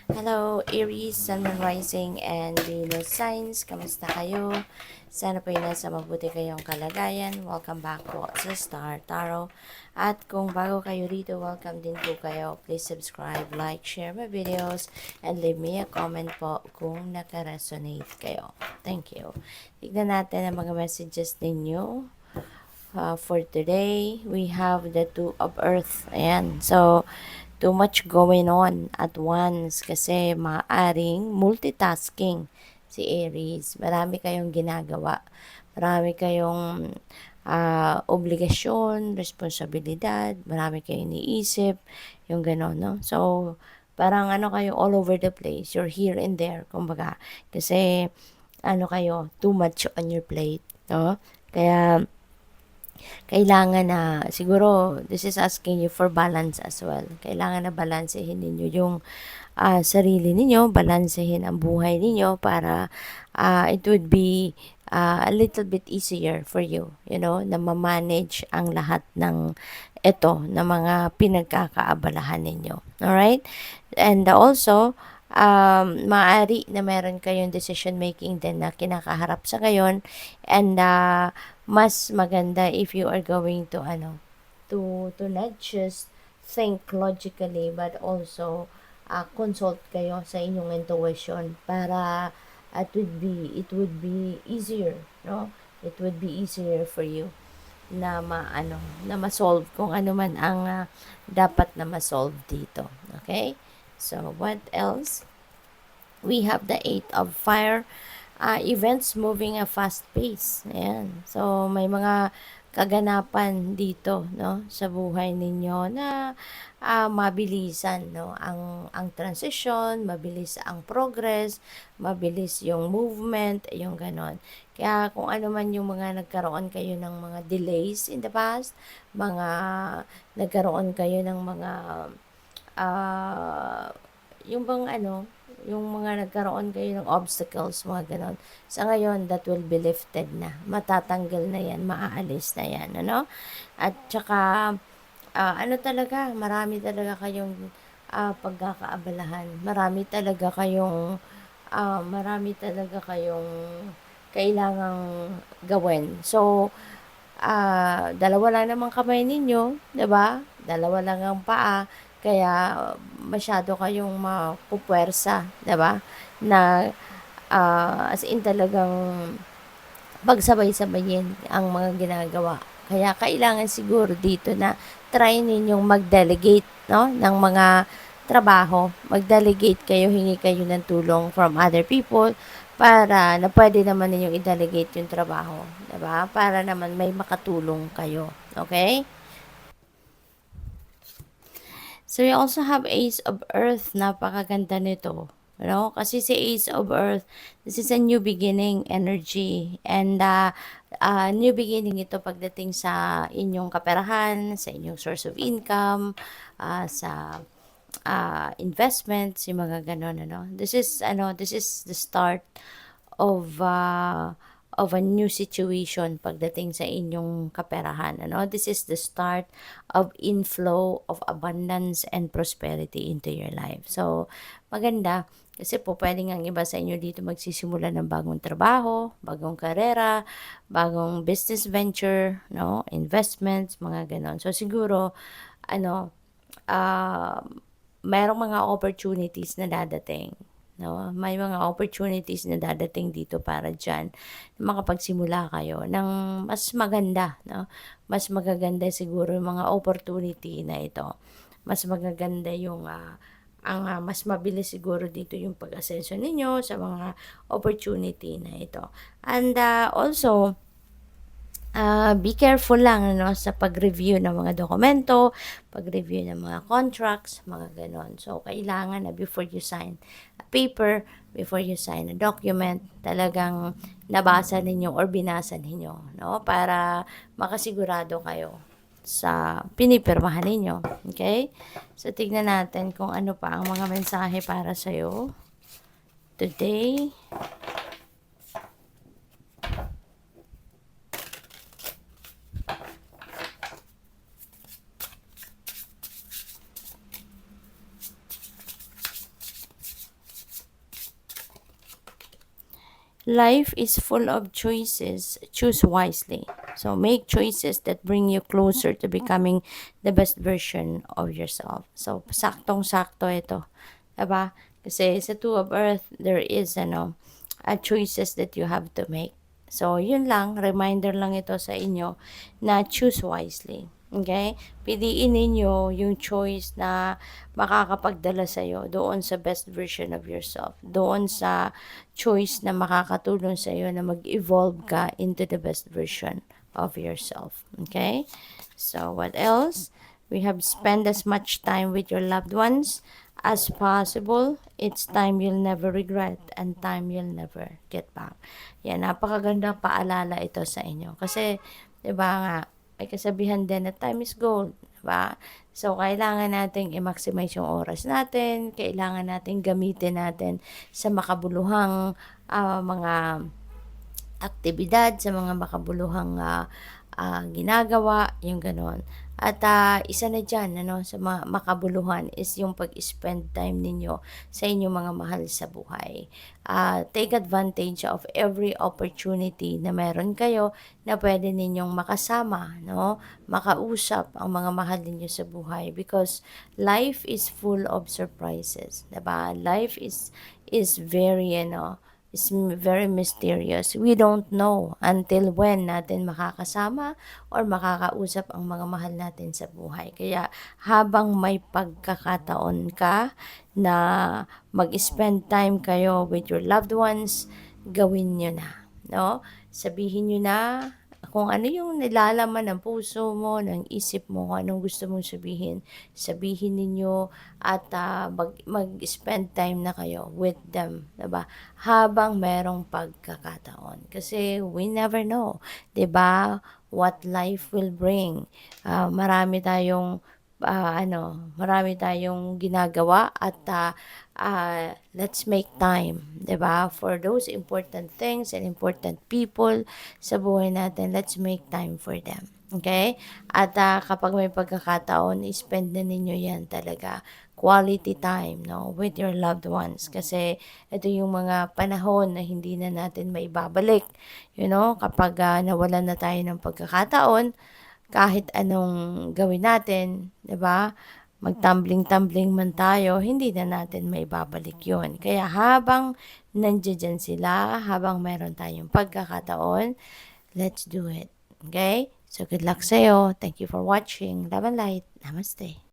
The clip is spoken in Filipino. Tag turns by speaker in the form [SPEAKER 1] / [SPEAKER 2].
[SPEAKER 1] Hello, Aries, Sun, Moon, Rising, and Venus signs. Kamusta kayo? Sana po yung nasa mabuti kayong kalagayan. Welcome back po sa Star Tarot. At kung bago kayo rito, welcome din po kayo. Please subscribe, like, share my videos, and leave me a comment po kung naka-resonate kayo. Thank you. Tignan natin ang mga messages ninyo. For today, we have the Two of Earth. Ayan. So, too much going on at once kasi maaring multitasking si Aries. Marami kayong ginagawa. Marami kayong obligasyon, responsibilidad, marami kayong iniisip, yung gano'n, no? So, parang ano kayo, all over the place. You're here and there, kumbaga. Kasi, ano kayo, too much on your plate, no? Kaya, kailangan na, siguro, this is asking you for balance as well. Kailangan na balansehin ninyo yung sarili ninyo, balansehin ang buhay ninyo para it would be a little bit easier for you, na ma-manage ang lahat ng ito, na mga pinagkakaabalahan ninyo. Alright? And also, maaari na meron kayong decision making din na kinakaharap sa ngayon, and mas maganda if you are going to to not just think logically but also consult kayo sa inyong intuition para it would be easier, no? It would be easier for you na ma-solve kung ano man ang dapat na ma-solve dito. Okay? So, what else? We have the Eight of Fire. Events moving a fast pace. Ayan. So, may mga kaganapan dito, no, sa buhay ninyo na mabilisan, no, ang transition, mabilis ang progress, mabilis yung movement, yung ganon. Kaya kung ano man yung mga nagkaroon kayo ng mga delays in the past, mga nagkaroon kayo ng mga uh, yung bang yung mga nagkaroon kayo ng obstacles, mga ganon. Sa ngayon, that will be lifted na. Matatanggal na yan, maaalis na yan, ano? At saka, marami talaga kayong pagkakaabalahan. Marami talaga kayong kailangang gawin. So, dalawa lang naman kamay ninyo, 'di ba? Dalawa lang ang paa, kaya masyado kayong mapupwersa, 'di ba? Na as in talagang pagsabay-sabayin ang mga ginagawa. Kaya kailangan siguro dito na try ninyong mag-delegate, no, ng mga trabaho. Mag-delegate kayo, hingi kayo ng tulong from other people para na pwede naman ninyong i-delegate yung trabaho, 'di ba? Para naman may makatulong kayo. Okay? So, you also have Ace of Earth. Napakaganda nito. Kasi si Ace of Earth, this is a new beginning energy. And new beginning ito pagdating sa inyong kaperahan, sa inyong source of income, sa investments, yung mga ganon, This is the start of a new situation pagdating sa inyong kaperahan, This is the start of inflow of abundance and prosperity into your life. So, maganda kasi po pwedeng ang iba sa inyo dito magsisimula ng bagong trabaho, bagong karera, bagong business venture, investments, mga ganon. So, siguro, ano, uh, mayroong mga opportunities na dadating. No? May mga opportunities na dadating dito para dyan. Makapagsimula kayo ng mas maganda. No? Mas magaganda siguro yung mga opportunity na ito. Mas magaganda yung mas mabilis siguro dito yung pag-asenso ninyo sa mga opportunity na ito. And also, be careful lang sa pag-review ng mga dokumento, pag-review ng mga contracts, mga ganon. So, kailangan na before you sign a paper, before you sign a document, talagang nabasa ninyo or binasa ninyo, para makasigurado kayo sa pinipirmahan ninyo. Okay? So, tignan natin kung ano pa ang mga mensahe para sa'yo today. Life is full of choices. Choose wisely. So make choices that bring you closer to becoming the best version of yourself. So saktong-sakto ito. Diba? Kasi sa Two of Earth, there is choices that you have to make. So, yun lang, reminder lang ito sa inyo na choose wisely. Okay? Piliin ninyo yung choice na makakapagdala sa'yo doon sa best version of yourself. Doon sa choice na makakatulong sa'yo na mag-evolve ka into the best version of yourself. Okay? So, what else? We have spent as much time with your loved ones as possible. It's time you'll never regret and time you'll never get back. Yan, napakagandang paalala ito sa inyo. Kasi, di ba nga, may kasabihan din na time is gold. Di ba? So, kailangan nating i-maximize yung oras natin. Kailangan nating gamitin natin sa makabuluhang mga aktibidad, sa mga makabuluhang ginagawa, yung ganon. At isa na dyan, sa mga makabuluhan is yung pag-spend time ninyo sa inyong mga mahal sa buhay. Take advantage of every opportunity na meron kayo na pwede ninyong makasama, no? Makausap ang mga mahal ninyo sa buhay because life is full of surprises, diba? Life is very, is very mysterious. We don't know until when natin makakasama or makakausap ang mga mahal natin sa buhay. Kaya habang may pagkakataon ka na mag-spend time kayo with your loved ones, gawin nyo na. No? Sabihin nyo na kung ano yung nilalaman ng puso mo, ng isip mo, kung anong gusto mong sabihin, sabihin ninyo at mag-spend time na kayo with them, diba? Habang merong pagkakataon. Kasi we never know, diba? What life will bring. Marami tayong ginagawa at let's make time, 'di ba? For those important things and important people sa buhay natin, let's make time for them. Okay? At kapag may pagkakataon, spend na ninyo 'yan talaga. Quality time, no, with your loved ones. Kasi ito yung mga panahon na hindi na natin maibabalik. Kapag nawalan na tayo ng pagkakataon, kahit anong gawin natin, 'di ba? Magtumbling-tumbling man tayo, hindi na natin maibabalik 'yon. Kaya habang nandiyan sila, habang meron tayong pagkakataon, let's do it. Okay? So good luck sa'yo. Thank you for watching. Love and light. Namaste.